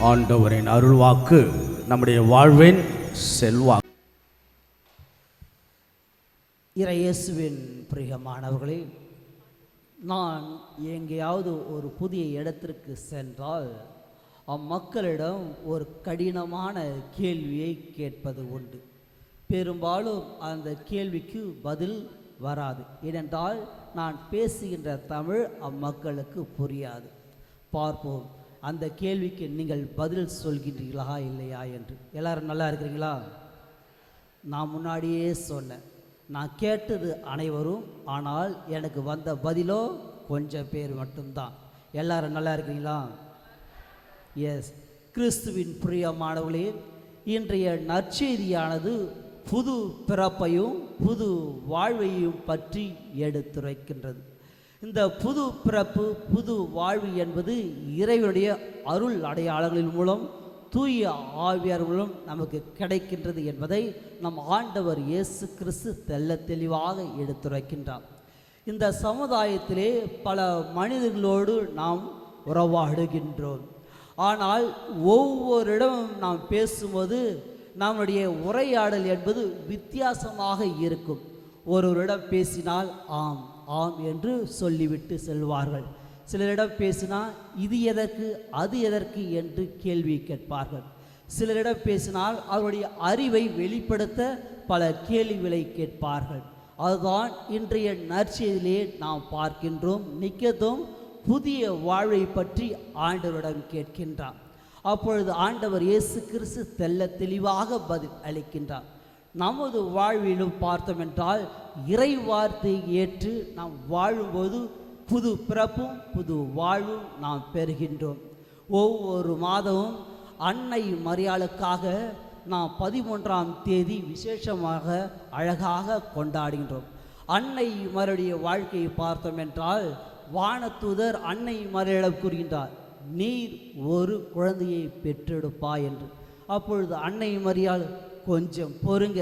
ஆண்டவரின் அருள்வாக்கு நம்முடைய வாழ்வின் செல்வாக்கு. இறையேசுவின் பிரியமானவர்களே, நான் எங்கேயாவது ஒரு புதிய இடத்திற்கு சென்றால் அம்மக்களிடம் ஒரு கடினமான கேள்வியை கேட்பது உண்டு. பெரும்பாலும் அந்த கேள்விக்கு பதில் வராது. ஏனென்றால் நான் பேசுகின்ற தமிழ் அம்மக்களுக்கு புரியாது. பார்ப்போம் அந்த கேள்விக்கு நீங்கள் பதில் சொல்கின்றீர்களா இல்லையா என்று. எல்லாரும் நல்லா இருக்கிறீங்களா? நான் முன்னாடியே சொன்னேன், நான் கேட்டது அனைவரும், ஆனால் எனக்கு வந்த பதிலோ கொஞ்சம் பேர் மட்டும்தான். எல்லாரும் நல்லா இருக்கிறீங்களா? எஸ். கிறிஸ்துவின் பிரியமானவர்களே, இன்றைய நற்செய்தியானது புது பிறப்பையும் புது வாழ்வையும் பற்றி எடுத்துரைக்கின்றது. இந்த புது பிறப்பு புது வாழ்வு என்பது இறைவனுடைய அருள் அடையாளங்களின் மூலம் தூய ஆவியார் மூலம் நமக்கு கிடைக்கின்றது என்பதை நம் ஆண்டவர் இயேசு கிறிஸ்து தெள்ள தெளிவாக எடுத்துரைக்கின்றார். இந்த சமுதாயத்திலே பல மனிதர்களோடு நாம் உறவாடுகின்றோம். ஆனால் ஒவ்வொரு இடமும் நாம் பேசும்போது நம்முடைய உரையாடல் என்பது வித்தியாசமாக இருக்கும். ஒருவரிடம் பேசினால் ஆம் ஆம் என்று சொல்லிவிட்டு செல்வார்கள். சிலரிடம் பேசினால் இது எதற்கு அது எதற்கு என்று கேள்வி கேட்பார்கள். சிலரிடம் பேசினால் அவருடைய அறிவை வெளிப்படுத்த பல கேள்விகளை கேட்பார்கள். அதுதான் இன்றைய நற்செய்தியிலே நாம் பார்க்கின்றோம். நிக்கதோம் புதிய வாழ்வை பற்றி ஆண்டவரிடம் கேட்கின்றார். அப்பொழுது ஆண்டவர் இயேசு கிறிஸ்து தெள்ள தெளிவாக பதில் அளிக்கின்றார். நமது வாழ்விலும் பார்த்தோம் என்றால் இறை வார்த்தையை ஏற்று நாம் வாழும்போது புது பிறப்பும் புது வாழ்வும் நாம் பெறுகின்றோம். ஒவ்வொரு மாதமும் அன்னை மரியாளுக்காக நாம் 13ஆம் தேதி விசேஷமாக அழகாக கொண்டாடுகின்றோம். அன்னை மரியுடைய வாழ்க்கையை பார்த்தோம் என்றால் வானதூதர் அன்னை மரியாளிடம் கூறுகின்றார், நீர் ஒரு குழந்தையை பெற்றெடுப்பா என்று. அப்பொழுது அன்னை மரியாள், கொஞ்சம் பொறுங்க,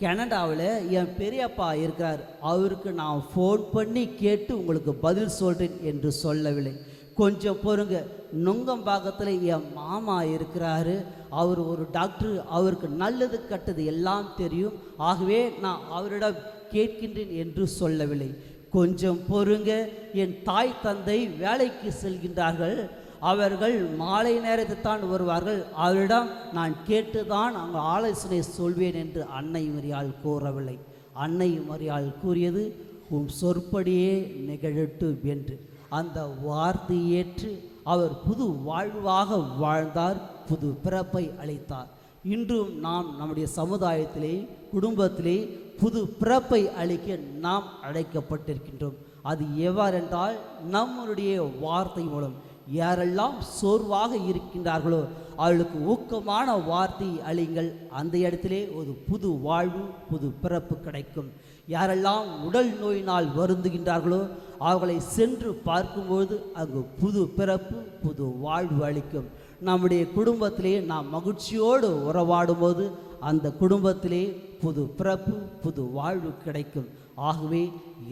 கனடாவில் என் பெரியப்பா இருக்கிறார், அவருக்கு நான் ஃபோன் பண்ணி கேட்டு உங்களுக்கு பதில் சொல்கிறேன் என்று சொல்லவில்லை. கொஞ்சம் பொறுங்க, நுங்கம்பாக்கத்தில் என் மாமா இருக்கிறாரு, அவர் ஒரு டாக்டர், அவருக்கு நல்லது கெட்டது எல்லாம் தெரியும், ஆகவே நான் அவரிடம் கேட்கின்றேன் என்று சொல்லவில்லை. கொஞ்சம் பொறுங்க, என் தாய் தந்தை வேலைக்கு செல்கின்றார்கள், அவர்கள் மாலை நேரத்தை தான் வருவார்கள், அவரிடம் நான் கேட்டுதான் அங்கே ஆலோசனை சொல்வேன் என்று அன்னை மரியாள் கூறவில்லை. அன்னை மரியாள் கூறியது, உன் சொற்படியே நிகழட்டும் என்று. அந்த வார்த்தையை ஏற்று அவர் புது வாழ்வாக வாழ்ந்தார், புது பிறப்பை அளித்தார். இன்றும் நாம் நம்முடைய சமுதாயத்திலே குடும்பத்திலே புது பிறப்பை அளிக்க நாம் அழைக்கப்பட்டிருக்கின்றோம். அது எவ்வாறென்றால் நம்முடைய வார்த்தை மூலம். யாரெல்லாம் சோர்வாக இருக்கின்றார்களோ அவர்களுக்கு ஊக்கமான வார்த்தை அளிங்கள், அந்த இடத்திலே ஒரு புது வாழ்வு புது பிறப்பு கிடைக்கும். யாரெல்லாம் உடல் நோயினால் வருந்துகின்றார்களோ அவர்களை சென்று பார்க்கும்போது அங்கு புது பிறப்பு புது வாழ்வு அளிக்கும். நம்முடைய குடும்பத்திலே நாம் மகிழ்ச்சியோடு உறவாடும்போது அந்த குடும்பத்திலே புது பிறப்பு புது வாழ்வு கிடைக்கும். ஆகவே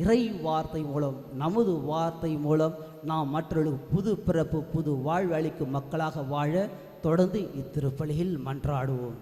இறை வார்த்தை மூலம், நமது வார்த்தை மூலம் நாம் மற்றவர்களுக்கு புது பிறப்பு புது வாழ்வு அளிக்கும் மக்களாக வாழ தொடர்ந்து இத்திருப்பலியில் மன்றாடுவோம்.